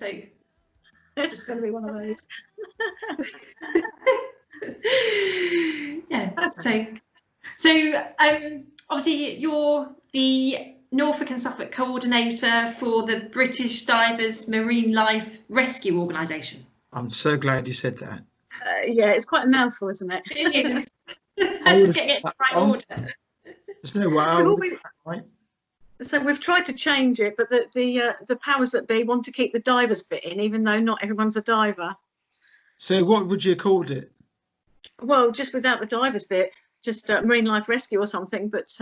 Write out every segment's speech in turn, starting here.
so it's just going to be one of those. Yeah. So obviously you're the Norfolk and Suffolk co-ordinator for the British Divers Marine Life Rescue Organisation. I'm so glad you said that. Yeah, it's quite a mouthful, isn't it? It is. Let's get it in the right order. There's no way. Right? So we've tried to change it, but the powers that be want to keep the divers bit in, even though not everyone's a diver. So what would you have called it? Well, just without the divers bit, just Marine Life Rescue or something. But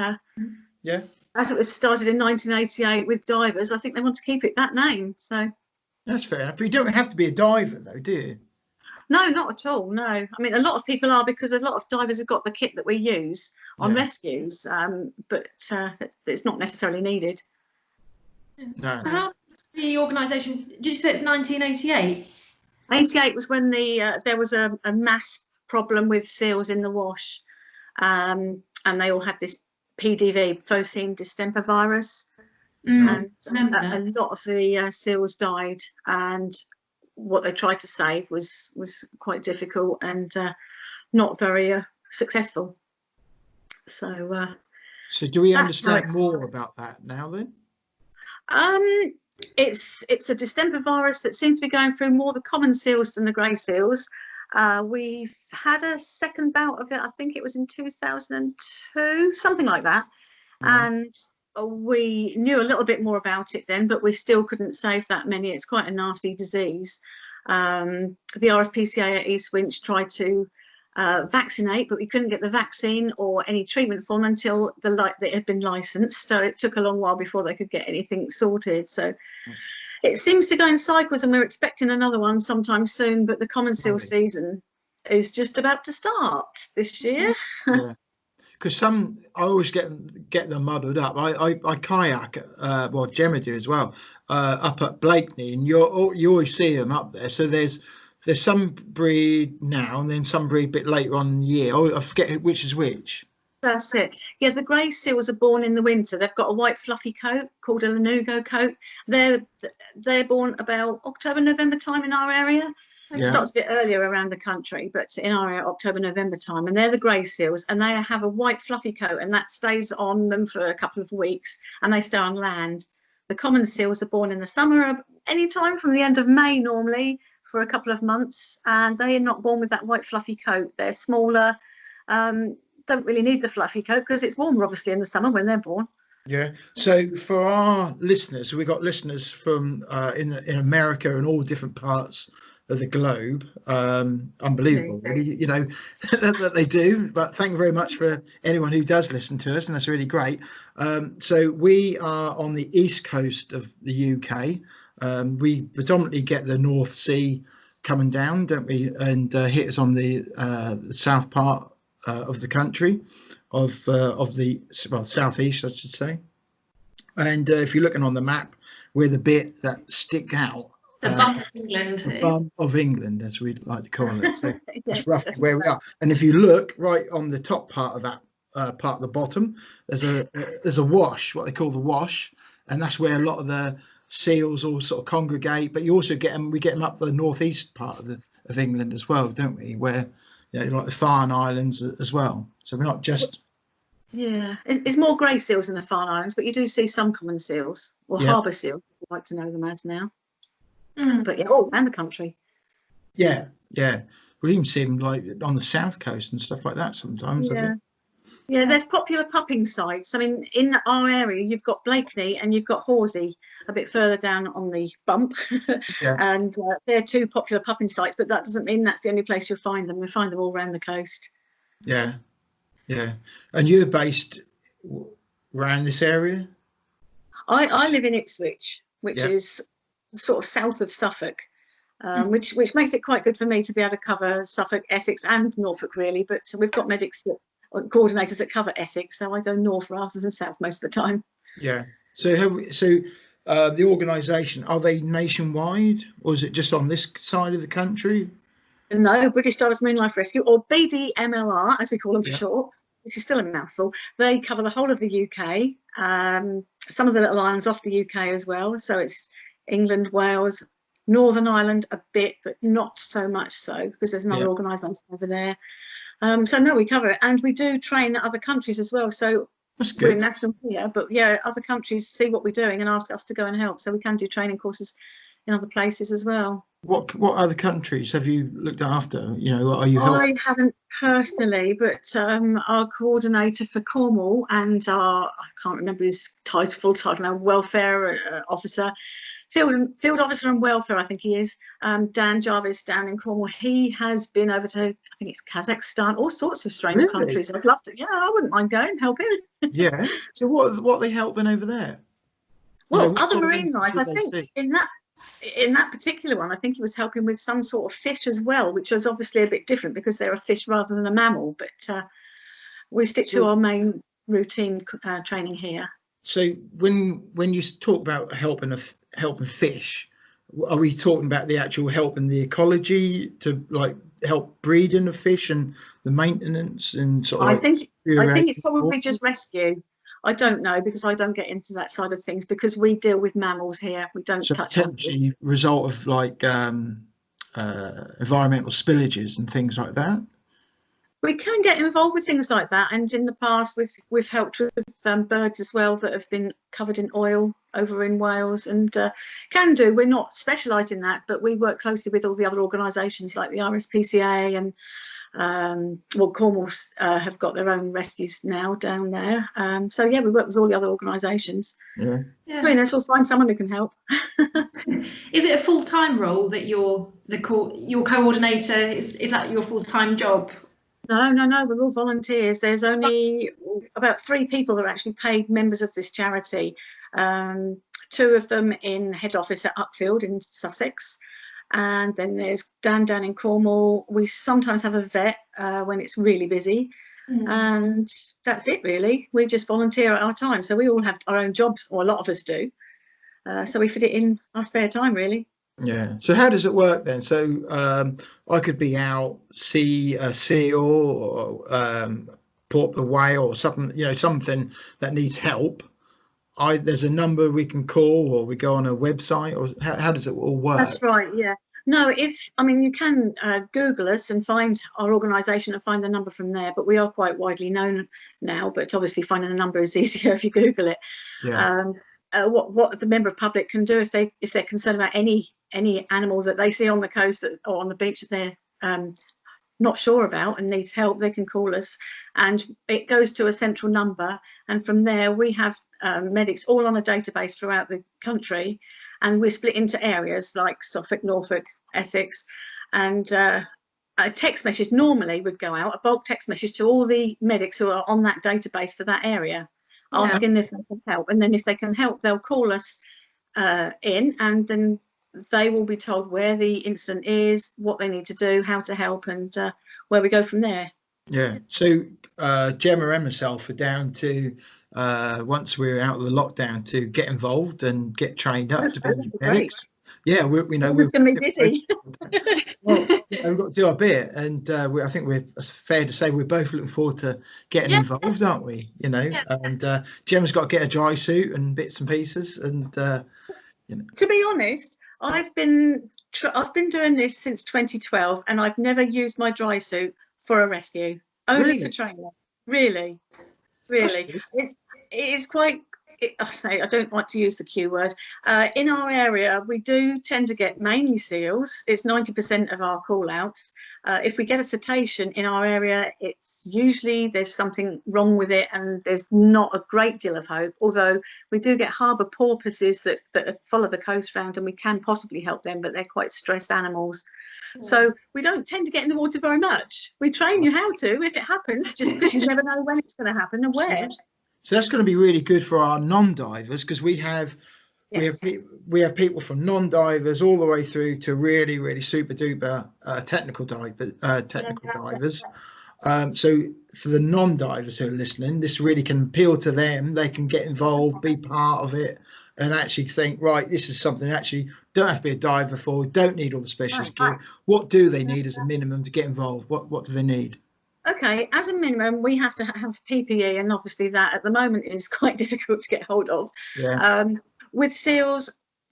yeah, as it was started in 1988 with divers, I think they want to keep it that name. So that's fair enough. But you don't have to be a diver, though, do you? No, not at all. No, I mean a lot of people are, because a lot of divers have got the kit that we use on rescues, but it's not necessarily needed. No. So how the organisation? Did you say it's 1988? 88 was when there was a mass problem with seals in the wash, and they all had this PDV, porcine distemper virus, and a lot of the seals died, and what they tried to save was quite difficult and not very successful. So do we understand more about that now then? It's a distemper virus that seems to be going through more the common seals than the grey seals. We've had a second bout of it, I think it was in 2002, something like that. And we knew a little bit more about it then, but we still couldn't save that many. It's quite a nasty disease. The RSPCA at East Winch tried to vaccinate, but we couldn't get the vaccine or any treatment for them until it had been licensed. So it took a long while before they could get anything sorted. So it seems to go in cycles, and we're expecting another one sometime soon. But the common seal season is just about to start this year. Yeah. Because I always get them muddled up. I kayak, well, Gemma do as well, up at Blakeney, and you always see them up there. So there's some breed now, and then some breed a bit later on in the year. I forget which is which. That's it. Yeah, the grey seals are born in the winter. They've got a white fluffy coat called a lanugo coat. They're born about October, November time in our area. It starts a bit earlier around the country, but in our area, October, November time. And they're the grey seals, and they have a white fluffy coat, and that stays on them for a couple of weeks, and they stay on land. The common seals are born in the summer, any time from the end of May normally, for a couple of months, and they are not born with that white fluffy coat. They're smaller, don't really need the fluffy coat because it's warmer, obviously, in the summer when they're born. Yeah. So for our listeners, we've got listeners from in America and all different parts of the globe. Unbelievable, really, you know, that they do. But thank you very much for anyone who does listen to us, and that's really great. So we are on the east coast of the UK. We predominantly get the North Sea coming down, don't we, and hit us on the south part of the country, of the southeast, I should say. And if you're looking on the map, we're the bit that stick out. The bum of England. The bum of England, as we like to call it. So that's roughly where we are. And if you look right on the top part of that part of the bottom, there's a wash, what they call the wash, and that's where a lot of the seals all sort of congregate. But you also get them. We get them up the northeast part of England as well, don't we? Where like the Farne Islands as well. So we're not just. Yeah, it's more grey seals in the Farne Islands, but you do see some common seals, or harbour seals, if you like to know them as now. But all around the country. Yeah. We even see them like on the south coast and stuff like that sometimes. I think. Yeah, there's popular pupping sites. I mean, in our area, you've got Blakeney and you've got Horsey a bit further down on the bump. And they're two popular pupping sites, but that doesn't mean that's the only place you'll find them. We find them all around the coast. Yeah. And you're based around this area? I live in Ipswich, which is sort of south of Suffolk, which makes it quite good for me to be able to cover Suffolk, Essex and Norfolk, really. But we've got medics coordinators that cover Essex, so I go north rather than south most of the time. Yeah. So the organisation, are they nationwide, or is it just on this side of the country? No, British Divers Marine Life Rescue, or BDMLR, as we call them for short, which is still a mouthful. They cover the whole of the UK, some of the little islands off the UK as well. So it's England, Wales, Northern Ireland a bit, but not so much so, because there's another organisation over there. So no, we cover it, and we do train other countries as well. So That's we're good. national here, but yeah, other countries see what we're doing and ask us to go and help. So we can do training courses in other places as well. What other countries have you looked after? You know, are you helping? I haven't personally, but our coordinator for Cornwall and our, I can't remember his title now, welfare officer, field officer and welfare, I think he is, Dan Jarvis down in Cornwall. He has been over to, I think it's Kazakhstan, all sorts of strange countries. I'd love to, yeah, I wouldn't mind going, helping. Yeah. So what are they helping over there? Well, other marine life, I think in that particular one, I think he was helping with some sort of fish as well, which was obviously a bit different because they're a fish rather than a mammal. But we stick to our main routine training here. So when you talk about helping fish, are we talking about the actual helping the ecology to like help breeding of fish and the maintenance and sort of? I think it's probably just rescue. I don't know because I don't get into that side of things because we deal with mammals here. We don't touch potentially result of like environmental spillages and things like that. We can get involved with things like that, and in the past we've helped with birds as well that have been covered in oil over in Wales, and we're not specialised in that, but we work closely with all the other organisations like the RSPCA and Cornwall have got their own rescues now down there. So yeah, we work with all the other organisations. Yeah. Between us, we'll find someone who can help. Is it a full-time role that your coordinator is that your full-time job? No, we're all volunteers. There's only about 3 people that are actually paid members of this charity. 2 of them in head office at Uckfield in Sussex. And then there's Dan down in Cornwall. We sometimes have a vet when it's really busy. And that's it really. We just volunteer at our time. So we all have our own jobs, or a lot of us do. So we fit it in our spare time really. Yeah. So how does it work then? So I could be out, see a seal or port the whale or something, you know, something that needs help. There's a number we can call, or we go on a website, or how does it all work? That's right. Yeah. No, you can Google us and find our organisation and find the number from there. But we are quite widely known now. But obviously, finding the number is easier if you Google it. Yeah. What the member of public can do if they're concerned about any animals that they see on the coast or on the beach that they're not sure about and needs help, they can call us, and it goes to a central number, and from there we have medics all on a database throughout the country, and we're split into areas like Suffolk, Norfolk, Essex, and a text message normally would go out, a bulk text message to all the medics who are on that database for that area, asking if they can help, and then if they can help they'll call us in, and then they will be told where the incident is, what they need to do, how to help, and where we go from there. Yeah. So Gemma and myself are down to once we're out of the lockdown to get involved and get trained up to be medics. Yeah, we know we're going to be busy. Well, we've got to do our bit, and I think we're fair to say we're both looking forward to getting involved, aren't we? You know, and Gemma's got to get a dry suit and bits and pieces, and you know. To be honest, I've been doing this since 2012, and I've never used my dry suit for a rescue, only for training. Really. It is quite. I don't like to use the Q word. In our area, we do tend to get mainly seals. It's 90% of our call outs. If we get a cetacean in our area, it's usually there's something wrong with it and there's not a great deal of hope, although we do get harbour porpoises that follow the coast round, and we can possibly help them, but they're quite stressed animals. So we don't tend to get in the water very much. We train you how to if it happens, just because you never know when it's going to happen and where. So that's going to be really good for our non-divers, because we have people from non-divers all the way through to really, really super duper technical divers. So for the non-divers who are listening, this really can appeal to them. They can get involved, be part of it, and actually think, right, this is something actually don't have to be a diver for, don't need all the specialist gear. What do they need as a minimum to get involved? What do they need? Okay, as a minimum, we have to have PPE, and obviously that at the moment is quite difficult to get hold of. Yeah. With seals,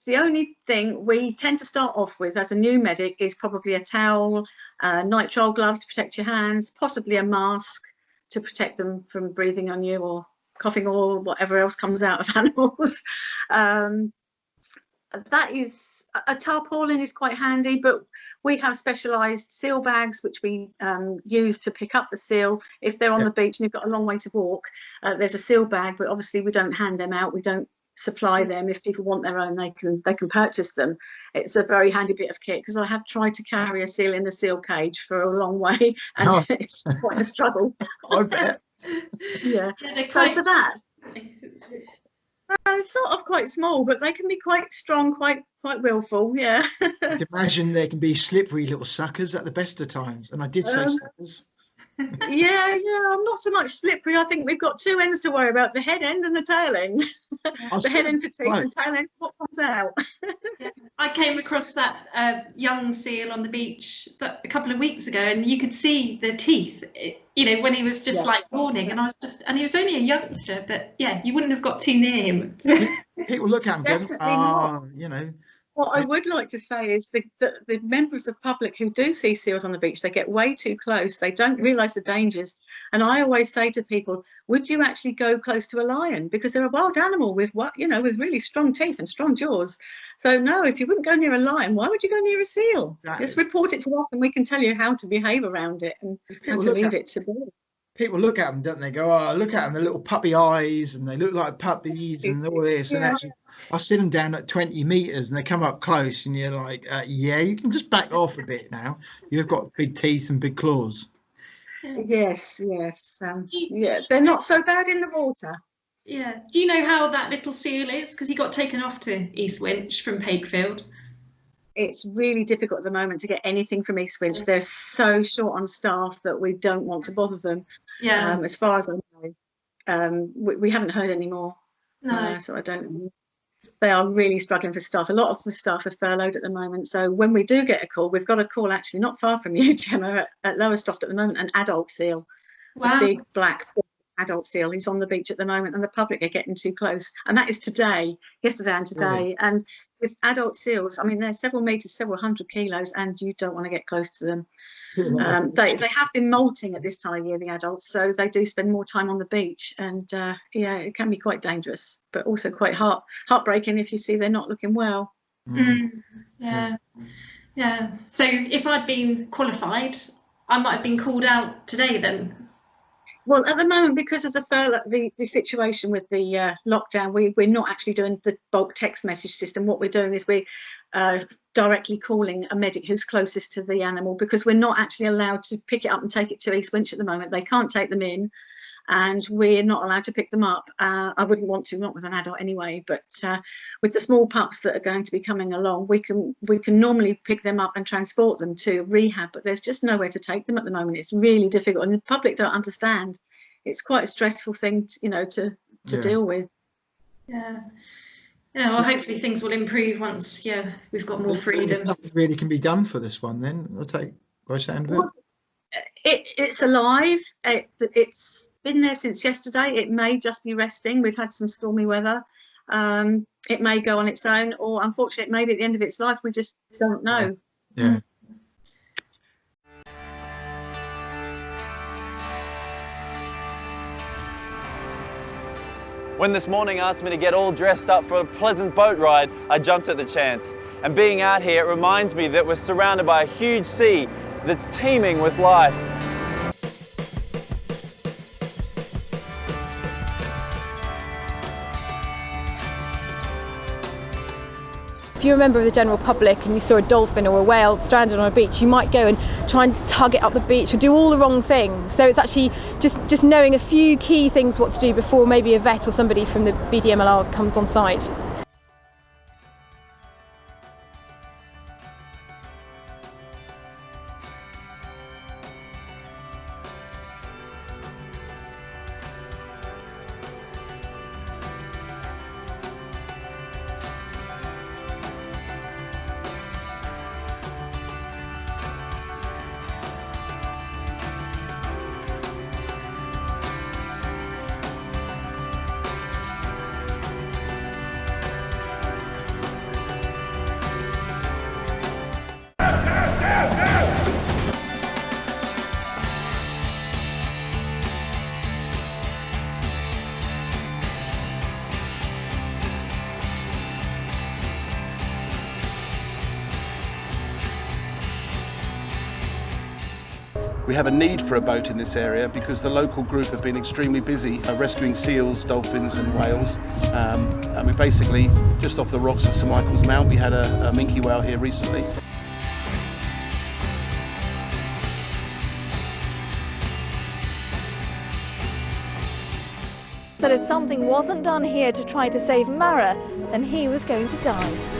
the only thing we tend to start off with as a new medic is probably a towel, nitrile gloves to protect your hands, possibly a mask to protect them from breathing on you or coughing or whatever else comes out of animals. That is, a tarpaulin is quite handy, but we have specialised seal bags which we use to pick up the seal if they're on the beach and you've got a long way to walk. There's a seal bag, but obviously we don't hand them out. We don't supply them. If people want their own, they can purchase them. It's a very handy bit of kit because I have tried to carry a seal in the seal cage for a long way, and it's quite a struggle. I bet. Yeah. So for that. Sort of quite small, but they can be quite strong, quite willful. Yeah. I can imagine they can be slippery little suckers at the best of times, and I did say suckers. Yeah, I'm not so much slippery. I think we've got two ends to worry about: the head end and the tail end. The head end for teeth and tail end what comes out. I came across that young seal on the beach a couple of weeks ago, and you could see the teeth, when he was just like yawning, and he was only a youngster, but you wouldn't have got too near him. People look at him going, What I would like to say is the members of the public who do see seals on the beach, they get way too close. They don't realise the dangers. And I always say to people, would you actually go close to a lion? Because they're a wild animal with with really strong teeth and strong jaws. So no, if you wouldn't go near a lion, why would you go near a seal? Right. Just report it to us and we can tell you how to behave around it and how to leave it to be. People look at them, don't they? Go, oh, look at them, the little puppy eyes, and they look like puppies and all this. And actually, I sit them down at 20 meters and they come up close and you're like, you can just back off a bit now. You've got big teeth and big claws. Yes. They're not so bad in the water. Yeah. Do you know how that little seal is? Because he got taken off to East Winch from Pakefield. It's really difficult at the moment to get anything from East Winch. They're so short on staff that we don't want to bother them. Yeah. As far as I know, we haven't heard any more. No. So I don't know. They are really struggling for staff. A lot of the staff are furloughed at the moment. So when we do get a call, we've got a call actually not far from you, Gemma, at Lowestoft at the moment, an adult seal. Wow. A big black adult seal. He's on the beach at the moment and the public are getting too close. And that is yesterday and today. Really? And with adult seals, I mean, they're several meters, several hundred kilos, and you don't want to get close to them. They have been molting at this time of year, the adults, so they do spend more time on the beach, and it can be quite dangerous, but also quite heartbreaking if you see they're not looking well. Yeah. So if I'd been qualified, I might have been called out today then. Well, at the moment, because of the situation with the lockdown, we're not actually doing the bulk text message system. What we're doing is we're directly calling a medic who's closest to the animal, because we're not actually allowed to pick it up and take it to East Winch at the moment. They can't take them in, and we're not allowed to pick them up. I wouldn't want to, not with an adult anyway, but with the small pups that are going to be coming along, we can normally pick them up and transport them to rehab, but there's just nowhere to take them at the moment. It's really difficult, and the public don't understand. It's quite a stressful thing, to deal with. Yeah. Well, hopefully things will improve once, we've got more freedom. Nothing really can be done for this one then, I'll take by sound of it. It's alive. It's been there since yesterday. It may just be resting. We've had some stormy weather. It may go on its own, or unfortunately, maybe at the end of its life, we just don't know. Yeah. When this morning asked me to get all dressed up for a pleasant boat ride, I jumped at the chance. And being out here, it reminds me that we're surrounded by a huge sea that's teeming with life. If you're a member of the general public and you saw a dolphin or a whale stranded on a beach, you might go and try and tug it up the beach or do all the wrong things. So it's actually just knowing a few key things what to do before maybe a vet or somebody from the BDMLR comes on site. We have a need for a boat in this area because the local group have been extremely busy rescuing seals, dolphins and whales. And we basically, just off the rocks of St Michael's Mount, we had a minke whale here recently. Said if something wasn't done here to try to save Mara, then he was going to die.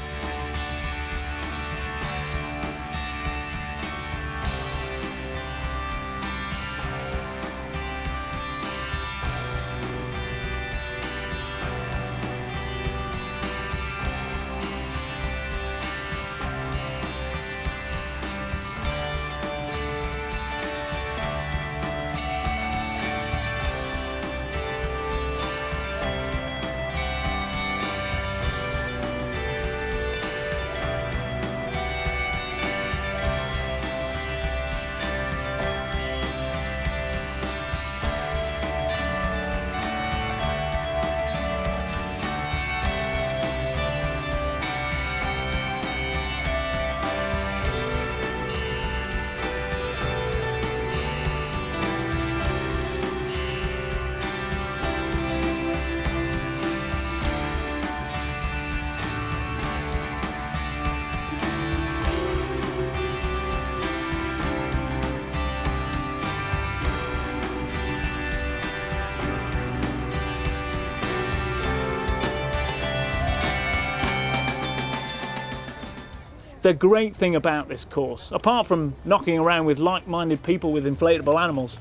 The great thing about this course, apart from knocking around with like-minded people with inflatable animals,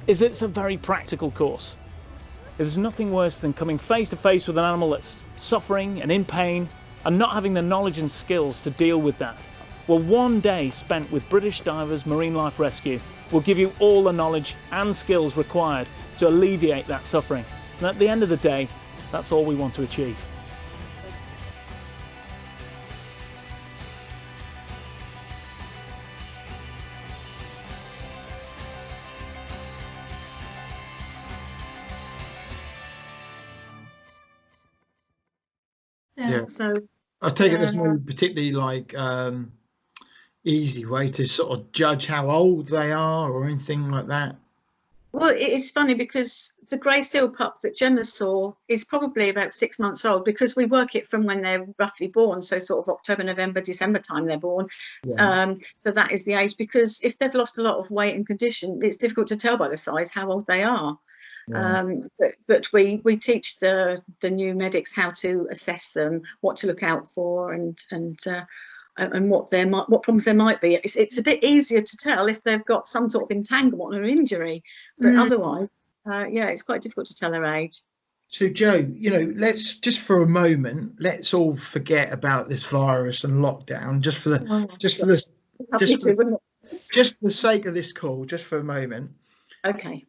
is that it's a very practical course. There's nothing worse than coming face to face with an animal that's suffering and in pain and not having the knowledge and skills to deal with that. Well, one day spent with British Divers Marine Life Rescue will give you all the knowledge and skills required to alleviate that suffering. And at the end of the day, that's all we want to achieve. Yeah. So I take it there's no particularly like easy way to sort of judge how old they are or anything like that. well, it's funny because the grey seal pup that Gemma saw is probably about 6 months old, because we work it from when they're roughly born, so sort of October, November, December time they're born. Yeah. So that is the age, because if they've lost a lot of weight and condition, it's difficult to tell by the size how old they are. Yeah. But we teach the new medics how to assess them, what to look out for, and what problems there might be. It's a bit easier to tell if they've got some sort of entanglement or injury, but otherwise, yeah, it's quite difficult to tell their age. So Joe, let's just for a moment, let's all forget about this virus and lockdown, just for the sake of this call, just for a moment. Okay.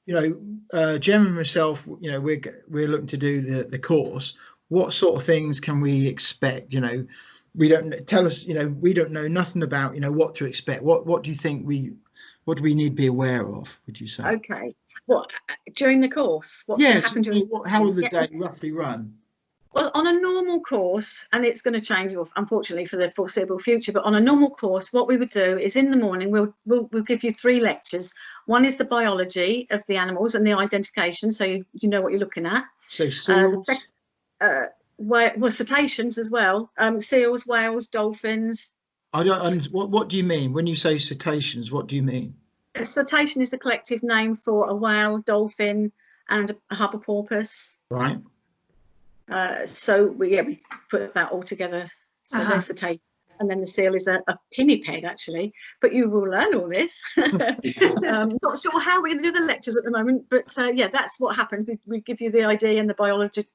Jem and myself, we're looking to do the course. What sort of things can we expect? We don't tell us. We don't know nothing about what to expect. What do you think what do we need to be aware of? Would you say? Okay. What during the course? What's going to happen during? How will the day roughly run? Well, on a normal course, and it's going to change, unfortunately, for the foreseeable future, but on a normal course, what we would do is in the morning, we'll give you 3 lectures. One is the biology of the animals and the identification, so you know what you're looking at. So seals? Well, cetaceans as well, seals, whales, dolphins. What do you mean? When you say cetaceans, what do you mean? A cetacean is the collective name for a whale, dolphin, and a harbor porpoise. Right. So we put that all together. So there's cetacean, and then the seal is a pinniped, actually. But you will learn all this. Not sure how we're going to do the lectures at the moment, but yeah, that's what happens. We give you the idea and the biology,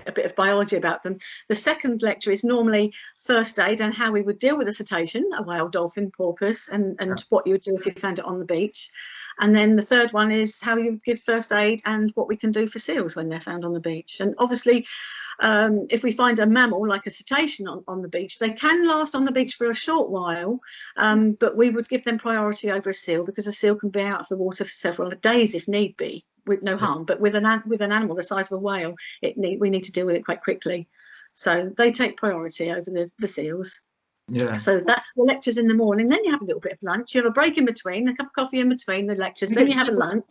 a bit of biology about them. The second lecture is normally first aid and how we would deal with a cetacean, a whale, dolphin, porpoise, and what you would do if you found it on the beach. And then the third one is how you give first aid and what we can do for seals when they're found on the beach. And obviously, if we find a mammal like a cetacean on the beach, they can last on the beach for a short while, but we would give them priority over a seal, because a seal can be out of the water for several days if need be, with no harm. But with an animal the size of a whale, we need to deal with it quite quickly. So they take priority over the seals. Yeah. So that's the lectures in the morning. Then you have a little bit of lunch. You have a break in between, a cup of coffee in between the lectures. Then you have a lunch.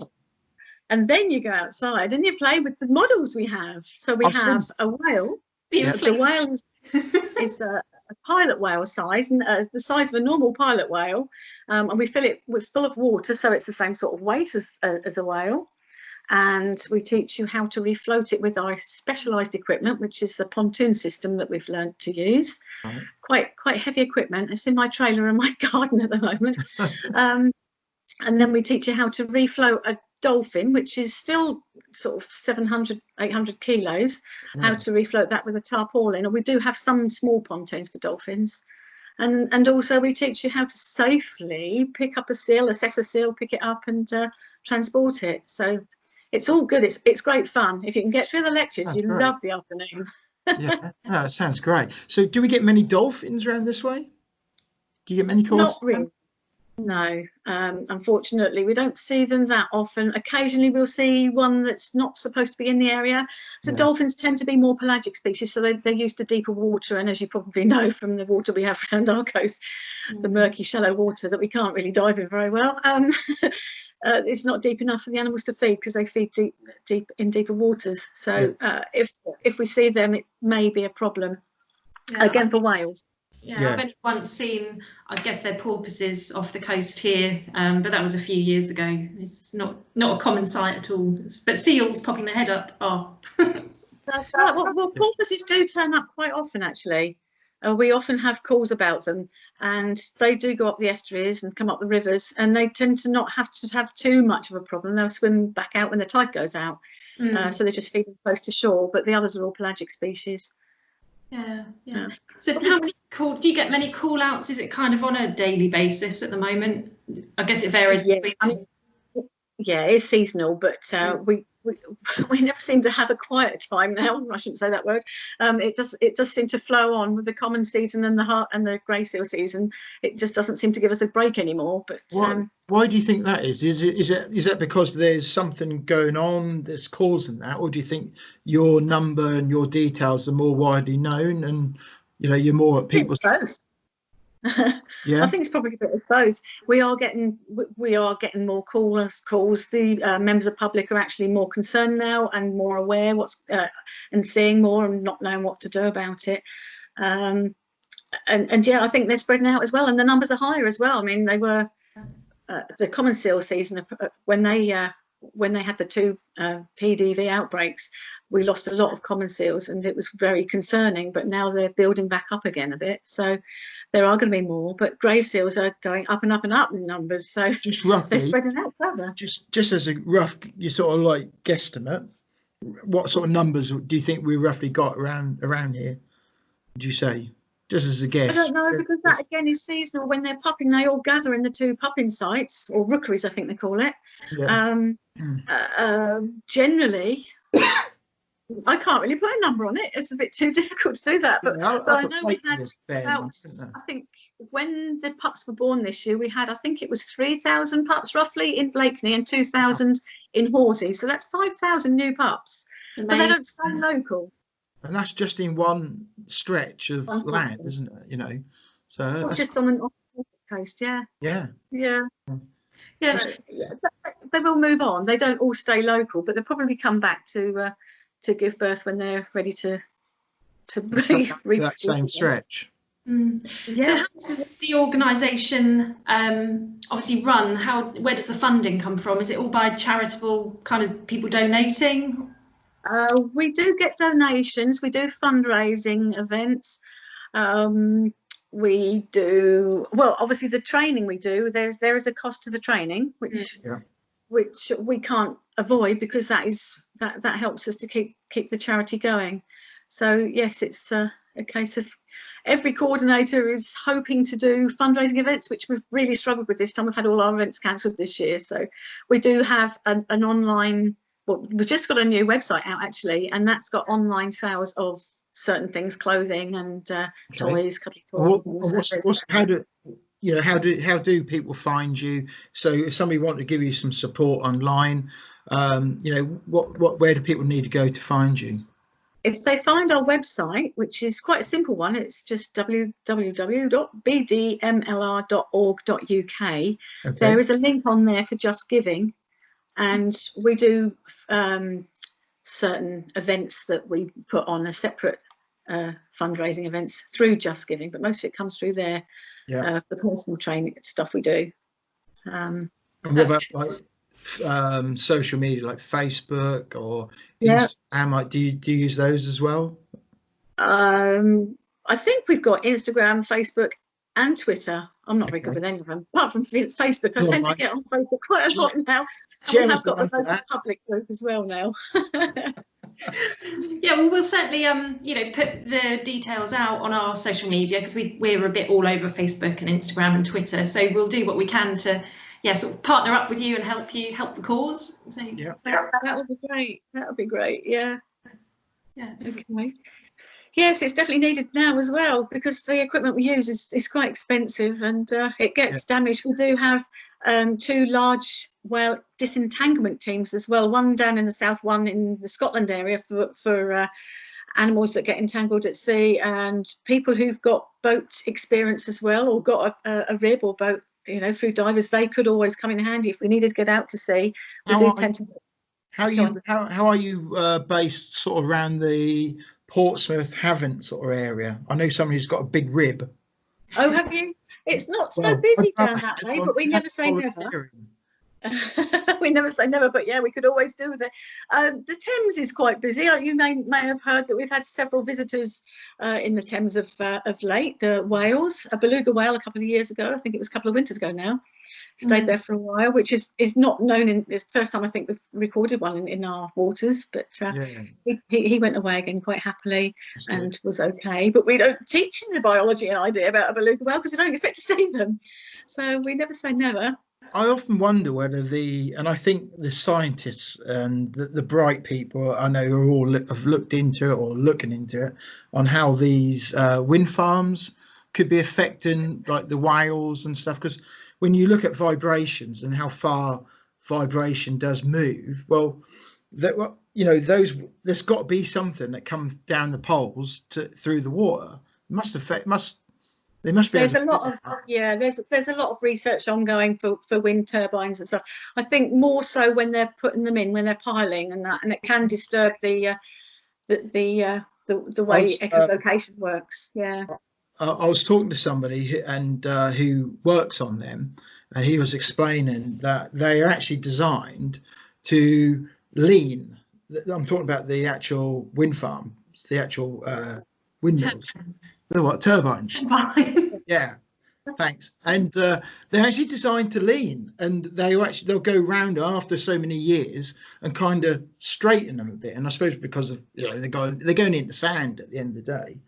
And then you go outside and you play with the models we have. So we have a whale. The whale is a pilot whale size, and the size of a normal pilot whale. And we fill it full of water, so it's the same sort of weight as a whale. And we teach you how to refloat it with our specialised equipment, which is the pontoon system that we've learned to use. Quite heavy equipment. It's in my trailer in my garden at the moment. And then we teach you how to refloat a dolphin, which is still sort of 700, 800 kilos, how to refloat that with a tarpaulin. Or we do have some small pontoons for dolphins. And also we teach you how to safely pick up a seal, assess a seal, pick it up and transport it. So it's all good. It's great fun. If you can get through the lectures, you love the afternoon. Yeah, that sounds great. So do we get many dolphins around this way? Do you get many calls? Not really. No, unfortunately, we don't see them that often. Occasionally, we'll see one that's not supposed to be in the area. So dolphins tend to be more pelagic species, so they're used to deeper water. And as you probably know from the water we have around our coast, the murky, shallow water that we can't really dive in very well, it's not deep enough for the animals to feed because they feed deep in deeper waters. So if we see them, it may be a problem. Again, for whales. Yeah, I've only once seen, I guess they're porpoises off the coast here, but that was a few years ago. It's not a common sight at all. But seals popping their head up are. That's right. Well, porpoises do turn up quite often, actually. We often have calls about them, and they do go up the estuaries and come up the rivers, and they tend to not have to have too much of a problem. They'll swim back out when the tide goes out, so they're just feeding close to shore. But the others are all pelagic species. Yeah. So how many do you get many call outs? Is it kind of on a daily basis at the moment? I guess it varies. It's seasonal, but we never seem to have a quiet time now. I shouldn't say that word. It does seem to flow on with the common season and the grey seal season. It just doesn't seem to give us a break anymore. But why do you think that is? Is that because there's something going on that's causing that, or do you think your number and your details are more widely known, and you're more at people's? Both. I think it's probably a bit of both. We are getting more calls. The members of the public are actually more concerned now and more aware and seeing more and not knowing what to do about it. And I think they're spreading out as well, and the numbers are higher as well. I mean, they were the common seal season when they had the two PDV outbreaks. We lost a lot of common seals, and it was very concerning. But now they're building back up again a bit, so there are going to be more. But grey seals are going up and up and up in numbers. So just roughly, they're spreading out further. Just as a rough, you sort of like guesstimate, what sort of numbers do you think we roughly got around here? Would you say? Just as a guess. I don't know, because that again is seasonal. When they're pupping, they all gather in the two pupping sites, or rookeries, I think they call it. Generally, I can't really put a number on it. It's a bit too difficult to do that. But I know we had about, I think when the pups were born this year, we had, I think it was 3,000 pups roughly in Blakeney and 2,000 in Horsey. So that's 5,000 new pups. Amazing. But they don't stay local. And that's just in one stretch of land, isn't it? So just on the Norfolk coast, yeah. They will move on. They don't all stay local, but they'll probably come back to give birth when they're ready to that same stretch. So how does the organisation obviously run? Where does the funding come from? Is it all by charitable kind of people donating? We do get donations. We do fundraising events. We do obviously the training we do. There is a cost to the training, which we can't avoid because that helps us to keep the charity going. So yes, it's a case of every coordinator is hoping to do fundraising events, which we've really struggled with this time. We've had all our events cancelled this year, so we do have an online. Well, we've just got a new website out actually, and that's got online sales of certain things, clothing and toys, cuddly toys. How do people find you? So if somebody wanted to give you some support online, where do people need to go to find you? if they find our website, which is quite a simple one, it's just www.bdmlr.org.uk. There is a link on there for Just Giving, and we do certain events that we put on as separate fundraising events through Just Giving, but most of it comes through there. The personal training stuff we do. And what about like social media like Facebook or Instagram? Like, do you use those as well? I think we've got Instagram, Facebook, and Twitter. I'm not very good with any of them, apart from Facebook. I tend to get on Facebook quite a lot now. And we have got a public group as well now. Yeah, well, we'll certainly put the details out on our social media, because we're a bit all over Facebook and Instagram and Twitter. So we'll do what we can to sort of partner up with you and help the cause. So that would be great. That would be great. Yeah. Okay. Yes, it's definitely needed now as well, because the equipment we use is quite expensive, and it gets damaged. We do have 2 large whale disentanglement teams as well, one down in the south, one in the Scotland area for animals that get entangled at sea, and people who've got boat experience as well, or got a rib or boat, through divers. They could always come in handy if we needed to get out to sea. How are you based sort of around the Portsmouth, Havant sort of area? I know somebody who's got a big rib. Oh, have you? It's not so busy down that way, but we never say never. We never say never, but yeah, we could always do that. The Thames is quite busy. You may have heard that we've had several visitors in the Thames of late. Whales, a beluga whale a couple of years ago. I think it was a couple of winters ago now. Stayed there for a while, which is not known. It's the first time I think we've recorded one in our waters, but he went away again quite happily and was okay. But we don't teach the biology an idea about a beluga whale because we don't expect to see them, so we never say never. I often wonder whether and I think the scientists and the bright people I know are all have looked into it or looking into it, on how these wind farms could be affecting like the whales and stuff, because when you look at vibrations and how far vibration does move, well, there's got to be something that comes down the poles through the water. They must be. There's a lot of research ongoing for wind turbines and stuff. I think more so when they're putting them in, when they're piling and that, and it can disturb the way echolocation works. Yeah. I was talking to somebody who works on them, and he was explaining that they are actually designed to lean. I'm talking about the actual wind farm, the actual windmills. Turbines. Yeah, thanks. And they're actually designed to lean, and they'll go round after so many years and kind of straighten them a bit. And I suppose because of they're going into sand at the end of the day.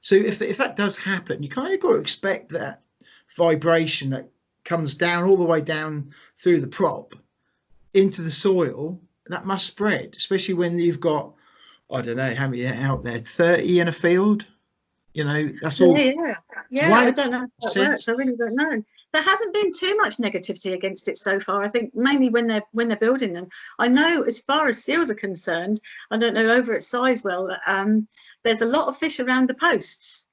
So if that does happen, you kind of got to expect that vibration that comes down all the way down through the prop into the soil. That must spread, especially when you've got, I don't know how many out there, 30 in a field. That's all. Yeah. I don't know how that works. I really don't know. There hasn't been too much negativity against it so far. I think mainly when they're building them. I know as far as seals are concerned, I don't know over at Sizewell, there's a lot of fish around the posts.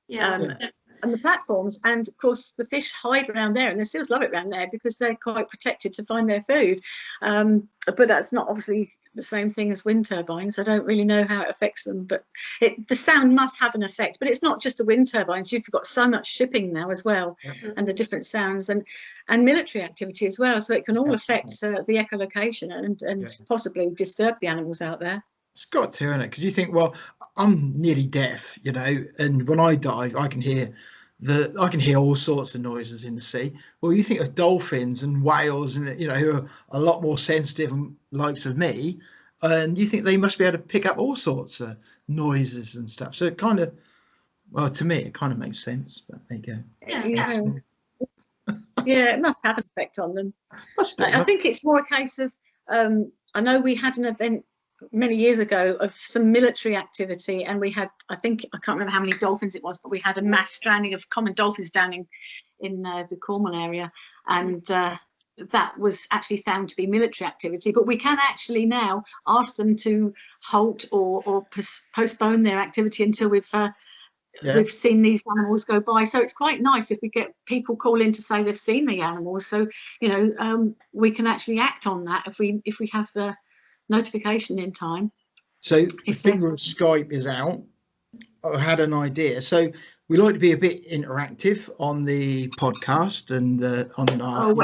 And the platforms, and of course the fish hide around there, and the seals love it around there because they're quite protected to find their food. But that's not obviously the same thing as wind turbines. I don't really know how it affects them, but the sound must have an effect. But it's not just the wind turbines. You've got so much shipping now as well, and the different sounds and military activity as well. So it can all affect the echolocation and possibly disturb the animals out there. It's got to, isn't it? Because you think, well, I'm nearly deaf, and when I dive, I can hear all sorts of noises in the sea. Well, you think of dolphins and whales, and who are a lot more sensitive, and likes of me, and you think they must be able to pick up all sorts of noises and stuff. So it kind of, well, to me, it kind of makes sense. But there you go. Yeah, it must have an effect on them. I think it's more a case of, I know we had an event many years ago of some military activity, and we had, I can't remember how many dolphins it was, but we had a mass stranding of common dolphins down in the Cornwall area, and that was actually found to be military activity, but we can actually now ask them to halt or postpone their activity until we've seen these animals go by. So it's quite nice if we get people call in to say they've seen the animals. So, you know, we can actually act on that if we have the notification in time. So the finger of Skype is out. I had an idea. So we like to be a bit interactive on the podcast and on our.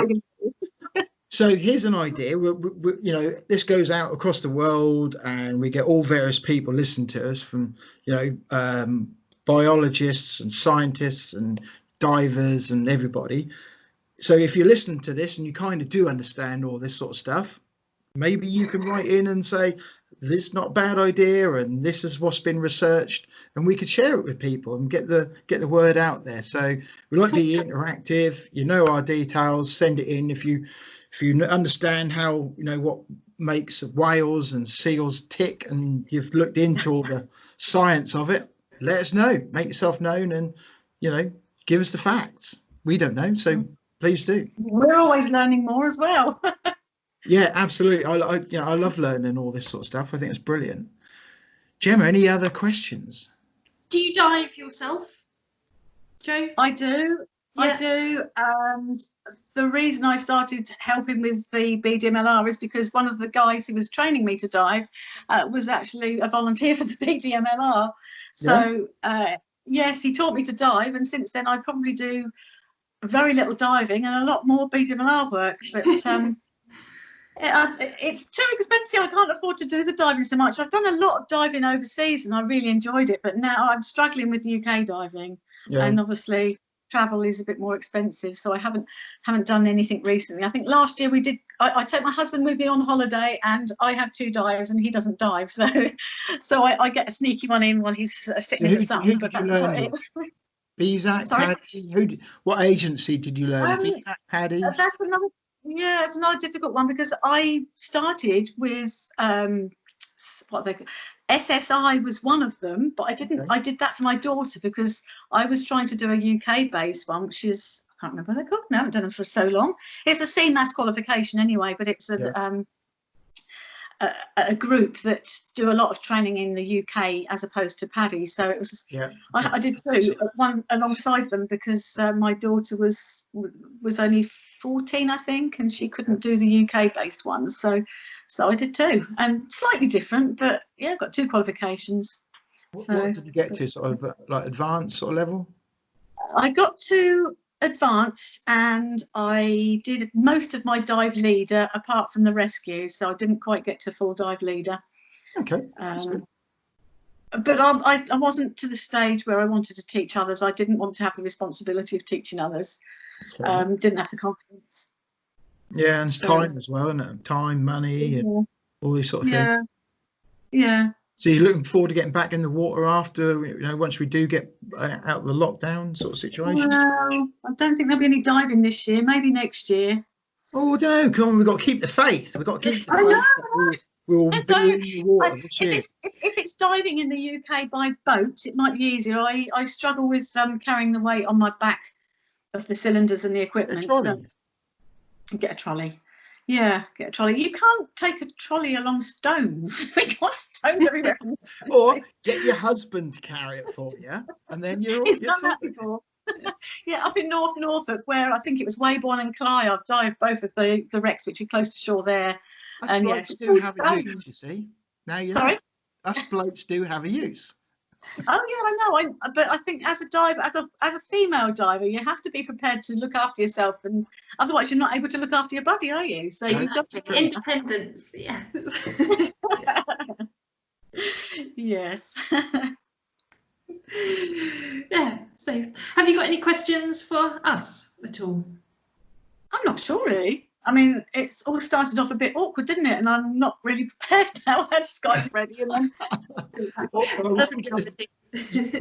So here's an idea. You know, this goes out across the world, and we get all various people listen to us, from, you know, biologists and scientists and divers and everybody. So if you listen to this and you kind of do understand all this sort of stuff, maybe you can write in and say, this is not a bad idea, and this is what's been researched, and we could share it with people and get the word out there. So we like to be interactive. You know our details. Send it in if you understand how, you know, what makes whales and seals tick, and you've looked into all the science of it. Let us know. Make yourself known, and, you know, give us the facts. We don't know, so please do. We're always learning more as well. Yeah, absolutely. I love learning all this sort of stuff. I think it's brilliant. Gemma, any other questions? Do you dive yourself, Jo? I do. Yeah. I do. And the reason I started helping with the BDMLR is because one of the guys who was training me to dive was actually a volunteer for the BDMLR. So, yes, he taught me to dive. And since then, I probably do very little diving and a lot more BDMLR work. But it's too expensive. I can't afford to do the diving so much. I've done a lot of diving overseas and I really enjoyed it. But now I'm struggling with UK diving. Yeah. And obviously travel is a bit more expensive, so I haven't done anything recently. I think last year we did. I take my husband with me on holiday, and I have 2 dives, and he doesn't dive, so I get a sneaky one in while he's sitting in the sun. But that's about it. ABiGCHAT. Sorry? What agency did you learn? ABiGCHAT, Paddy? That's another. Yeah, it's another difficult one, because I started with SSI was one of them, but I didn't. Okay. I did that for my daughter because I was trying to do a UK-based one, which is, I can't remember what they're called now. I haven't done them for so long. It's a CMAS qualification anyway, but it's a group that do a lot of training in the UK as opposed to Paddy. So it was. Yeah. I did 2, one alongside them, because my daughter was only 14, I think, and she couldn't do the UK-based one. So I did 2, and slightly different, but yeah, I've got 2 qualifications. What did you get to, sort of like advanced sort of level? I got to advanced, and I did most of my dive leader apart from the rescue, so I didn't quite get to full dive leader. Okay. But I wasn't to the stage where I wanted to teach others. I didn't want to have the responsibility of teaching others. Didn't have the confidence. Yeah, and it's time as well, isn't it? Time, money, and all these sort of things. Yeah. So you're looking forward to getting back in the water after, you know, once we do get out of the lockdown sort of situation? Well, I don't think there'll be any diving this year. Maybe next year. Oh no! Come on, we've got to keep the faith. We've got to keep the faith. We'll be in the water this year. If it's diving in the UK by boat, it might be easier. I struggle with carrying the weight on my back of the cylinders and the equipment. Get a trolley. Yeah, get a trolley. You can't take a trolley along stones. We got stones everywhere. Or get your husband to carry it for you, and then you're. He's done that before. Yeah, up in Norfolk, where I think it was Weybourne and Cly. I've dived both of the wrecks, which are close to shore there. Us blokes do have a use, you see. Now you know. Us blokes do have a use. Oh yeah, I know. But I think as a diver, as a female diver, you have to be prepared to look after yourself, and otherwise you're not able to look after your buddy, are you? So you've got independence. Yeah. Yes. Yeah. So, have you got any questions for us at all? I'm not sure, really. I mean, it's all started off a bit awkward, didn't it? And I'm not really prepared now. I had Skype ready, and then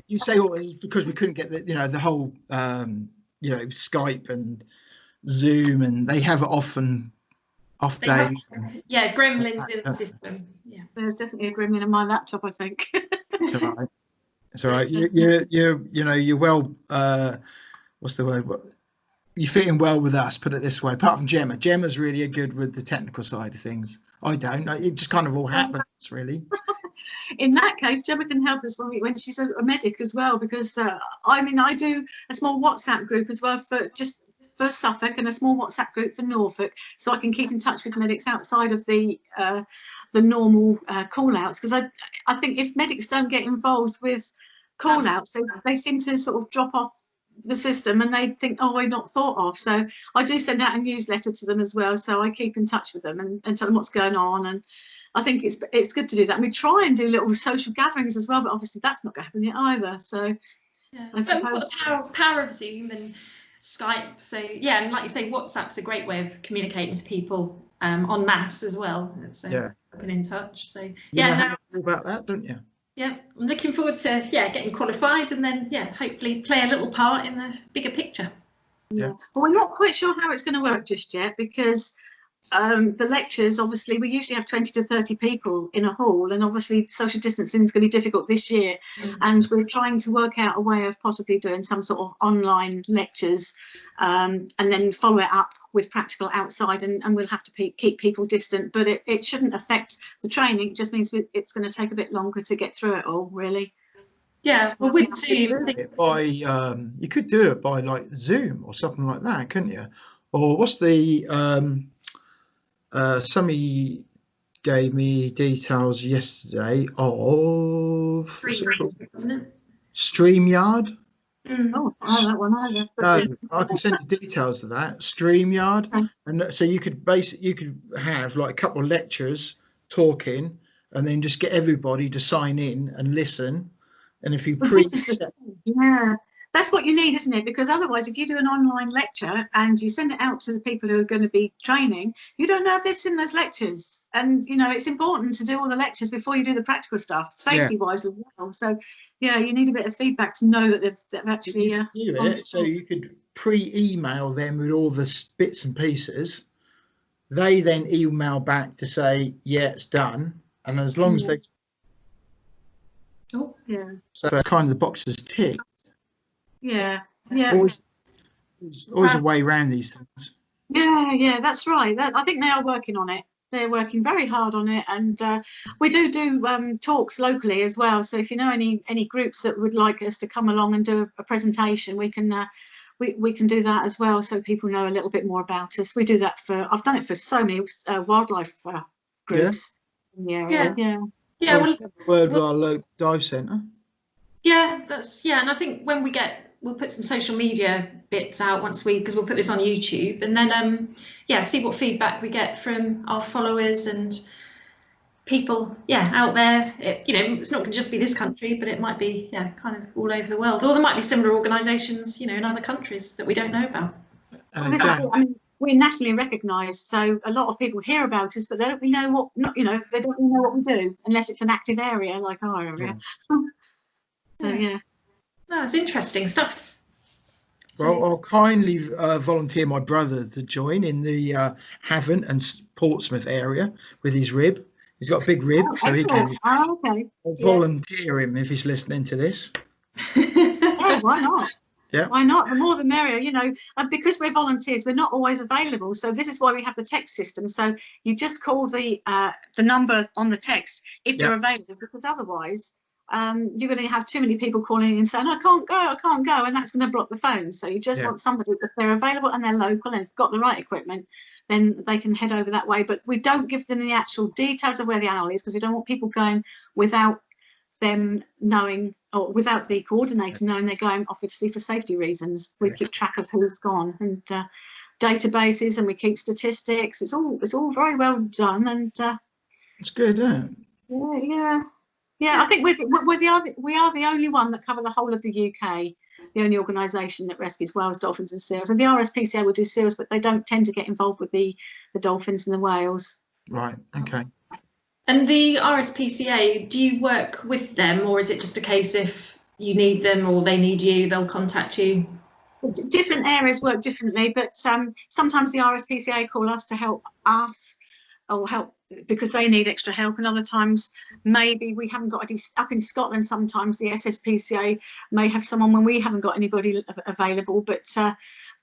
you say because we couldn't get the whole Skype and Zoom, and they have it off days. Yeah, gremlins in the system. Yeah, there's definitely a gremlin in my laptop, I think. It's all right. It's all right. You're well. What's the word? you fit in well with us, put it this way, apart from Gemma. Gemma's really good with the technical side of things. I don't. It just kind of all happens, really. In that case, Gemma can help us when she's a medic as well, because I mean, I do a small WhatsApp group as well for Suffolk, and a small WhatsApp group for Norfolk, so I can keep in touch with medics outside of the normal call outs, because I think if medics don't get involved with call outs, they seem to sort of drop off the system, and they think, oh, we're not thought of. So I do send out a newsletter to them as well, so I keep in touch with them and tell them what's going on. And I think it's good to do that. And we try and do little social gatherings as well, but obviously that's not going to happen yet either. So yeah. I suppose the power of Zoom and Skype. So yeah, and like you say, WhatsApp's a great way of communicating to people en masse as well. So keeping in touch. So yeah, know about that, don't you? Yeah, I'm looking forward to getting qualified, and then hopefully play a little part in the bigger picture. Yeah, well, we're not quite sure how it's going to work just yet, because the lectures, obviously, we usually have 20 to 30 people in a hall, and obviously social distancing is going to be difficult this year. And we're trying to work out a way of possibly doing some sort of online lectures, and then follow it up with practical outside, and we'll have to keep people distant, but it shouldn't affect the training. It just means it's going to take a bit longer to get through it all, really. Yeah, well, with Zoom, you could do it by like Zoom or something like that, couldn't you? Or what's the somebody gave me details yesterday of StreamYard. Oh, I don't know that one either. No, I can send you details of that. StreamYard, and so you could have like a couple of lecturers talking, and then just get everybody to sign in and listen. And if you that's what you need, isn't it? Because otherwise, if you do an online lecture and you send it out to the people who are going to be training, you don't know if they've seen those lectures. And, you know, it's important to do all the lectures before you do the practical stuff, safety-wise as well. So, yeah, you need a bit of feedback to know that they've actually... do it, so you could pre-email them with all the bits and pieces. They then email back to say, yeah, it's done. And as long as they... Oh, yeah. So kind of the boxes ticked. Yeah. Always a way around these things. Yeah, that's right. I think they are working on it. They're working very hard on it, and we do talks locally as well. So if you know any groups that would like us to come along and do a presentation, we can do that as well, so people know a little bit more about us. We do that I've done it for so many wildlife groups. Yeah. Well, word with our local dive centre. Yeah, and I think when we'll put some social media bits out because we'll put this on YouTube, and then see what feedback we get from our followers and people out there. It's not going to just be this country, but it might be kind of all over the world, or there might be similar organisations in other countries that we don't know about. We're nationally recognised, so a lot of people hear about us, but they don't really know they don't really know what we do unless it's an active area like our area. No, it's interesting stuff. Well, I'll kindly volunteer my brother to join in the Havant and Portsmouth area with his rib. He's got a big rib, so he can volunteer him if he's listening to this. Yeah, why not? Yeah. Why not? The more the merrier, and because we're volunteers, we're not always available. So this is why we have the text system. So you just call the number on the text if you're available, because otherwise you're going to have too many people calling and saying, I can't go, and that's going to block the phone. So you just want somebody, if they're available and they're local and have got the right equipment, then they can head over that way. But we don't give them the actual details of where the animal is, because we don't want people going without them knowing, or without the coordinator knowing they're going, obviously for safety reasons. We keep track of who's gone, and databases, and we keep statistics. It's all very well done, and it's good, isn't it? Yeah, I think we are the only one that cover the whole of the UK, the only organisation that rescues whales, dolphins and seals. And the RSPCA will do seals, but they don't tend to get involved with the dolphins and the whales. Right, okay. And the RSPCA, do you work with them, or is it just a case if you need them or they need you, they'll contact you? Different areas work differently, but sometimes the RSPCA call us to help us or help because they need extra help, and other times maybe we haven't got to do up in Scotland. Sometimes the SSPCA may have someone when we haven't got anybody available, but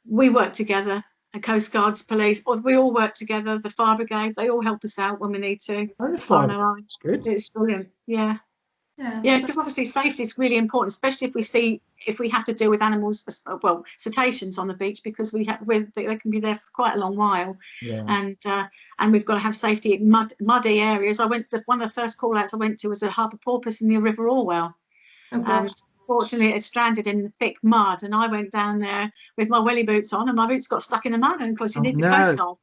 we work together. And Coast Guards, police, or we all work together. The fire brigade, they all help us out when we need to. Oh, the fire brigade's good. It's brilliant. Yeah, because obviously safety is really important, especially if we have to deal with animals, well, cetaceans on the beach, because they can be there for quite a long while. And we've got to have safety in muddy areas. One of the first call outs I went to was a harbour porpoise in the River Orwell. And fortunately it stranded in the thick mud, and I went down there with my welly boots on, and my boots got stuck in the mud, and of course you need the Coast Guard.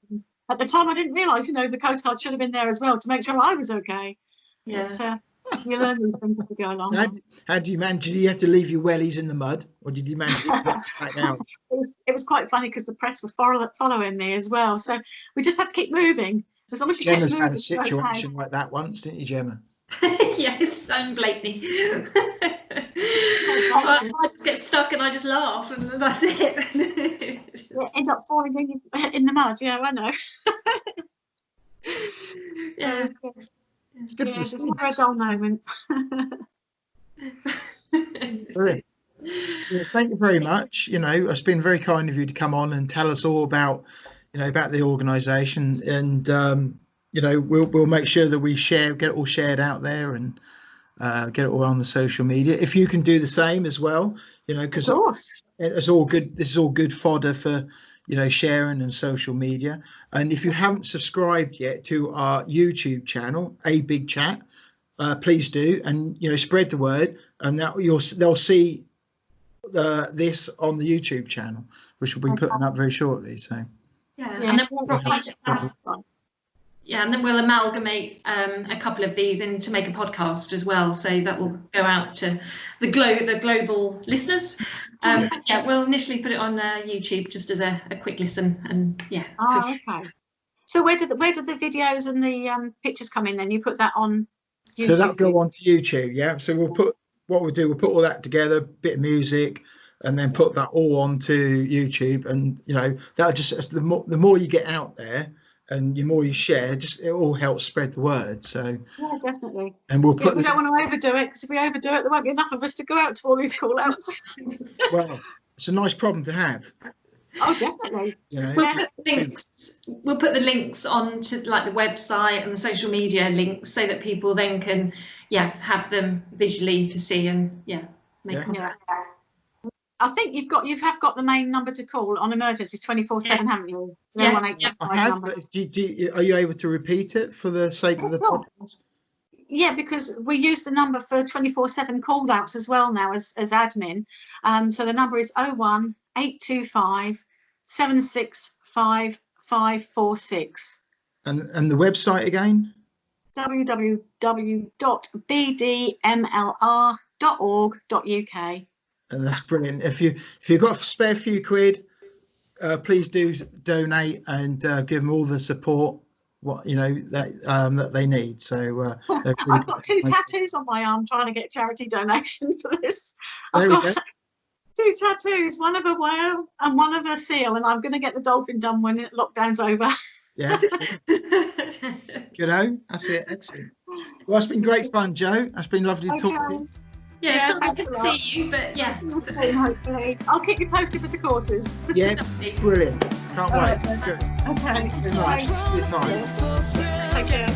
At the time I didn't realise, the Coast Guard should have been there as well to make sure I was okay. But, you learn these things as you go along. So how do you manage? Did you have to leave your wellies in the mud, or did you manage to get back out? It was quite funny because the press were following me as well, so we just had to keep moving. As long as you Gemma's kept moving, had a situation like that once, didn't you, Gemma? Yes, and Blakeney. I just get stuck and I just laugh, and that's it. End up falling in the mud. Yeah, I know. Yeah. It's good for It's never a dull moment. Brilliant. Well, thank you very much. It's been very kind of you to come on and tell us all about, about the organisation, and we'll make sure that we get it all shared out there, and get it all on the social media. If you can do the same as well, because it's all good. This is all good fodder for sharing and social media. And if you haven't subscribed yet to our YouTube channel, ABiGCHAT, please do, and spread the word, and that they'll see this on the YouTube channel, which will be putting up very shortly. So and then we'll amalgamate a couple of these in to make a podcast as well, so that will go out to the global listeners. We'll initially put it on YouTube just as a quick listen, and okay. So where did the videos and the pictures come in then? You put that on YouTube? So that'll go on to YouTube, so we'll put we'll put all that together, bit of music, and then put that all onto YouTube, and that'll just, the more you get out there and the more you share, it all helps spread the word. So definitely. And we don't want to overdo it, because if we overdo it, there won't be enough of us to go out to all these call outs. Well, it's a nice problem to have. Oh, definitely. We'll put the links onto the website and the social media links, so that people then can have them visually to see, and make contact. I think you have got the main number to call on emergencies 24/7, haven't you? I have, but are you able to repeat it for the sake of the podcast? Yeah, because we use the number for 24/7 call outs as well now as admin. So the number is 01825 765 546. And the website again? www.bdmlr.org.uk. And that's brilliant. If you've got a spare few quid, please do donate, and give them all the support that they need. So I've got 2 tattoos on my arm trying to get charity donation for this. There we go. 2 tattoos, one of a whale and one of a seal, and I'm going to get the dolphin done when lockdown's over. Yeah. That's it. Excellent. Well, it's been great fun, Jo. It's been lovely to talk to you. So I couldn't see you, but yes. Hopefully. I'll keep you posted with the courses. Yeah, brilliant. Can't wait. Good. Okay. Thank you very much for your time. Take care.